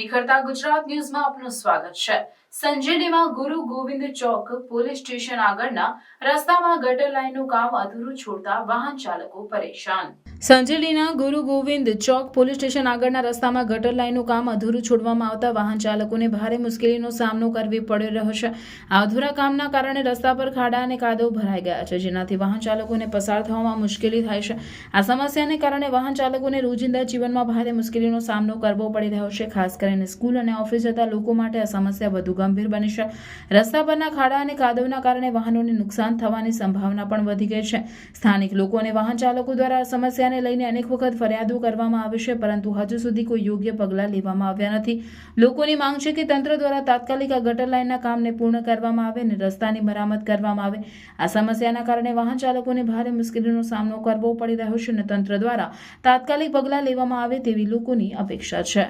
નિખરતા ગુજરાત ન્યૂઝમાં આપનું સ્વાગત છે। સંજેલીમાં ગુરુ ગોવિંદ ચોક પોલીસ સ્ટેશન આગળના રસ્તામાં ગટર લાઇનનું કામ અધૂરું છોડતા વાહન ચાલકો પરેશાન। સંજેલીના ગુરુ ગોવિંદ ચોક પોલીસ સ્ટેશન આગળના રસ્તામાં ગટર લાઇનનું કામ અધૂરું છોડવામાં આવતા વાહન ચાલકોને ભારે મુશ્કેલીનો સામનો કરવો પડી રહ્યો છે। આ અધૂરા કામના કારણે રસ્તા પર ખાડા અને કાદવ ભરાઈ ગયા છે, જેનાથી વાહન ચાલકોને પસાર થવામાં મુશ્કેલી થાય છે। આ સમસ્યાને કારણે વાહન ચાલકોને રોજિંદા જીવનમાં ભારે મુશ્કેલીનો સામનો કરવો પડી રહ્યો છે। ખાસ કરીને સ્કૂલ અને ઓફિસ જતા લોકો માટે આ સમસ્યા વધુ ગંભીર બની છે। રસ્તા પરના ખાડા અને કાદવના કારણે વાહનોને નુકસાન થવાની સંભાવના પણ વધી ગઈ છે। સ્થાનિક લોકો અને વાહન ચાલકો દ્વારા આ સમસ્યાને લઈને અનેક વખત ફરિયાદો કરવામાં આવી છે, પરંતુ હજુ સુધી કોઈ યોગ્ય પગલાં લેવામાં આવ્યા નથી। લોકોની માંગ છે કે તંત્ર દ્વારા તાત્કાલિક આ ગટર લાઇનના કામને પૂર્ણ કરવામાં આવે અને રસ્તાની મરામત કરવામાં આવે। આ સમસ્યાના કારણે વાહન ચાલકોને ભારે મુશ્કેલીનો સામનો કરવો પડી રહ્યો છે અને તંત્ર દ્વારા તાત્કાલિક પગલાં લેવામાં આવે તેવી લોકોની અપેક્ષા છે।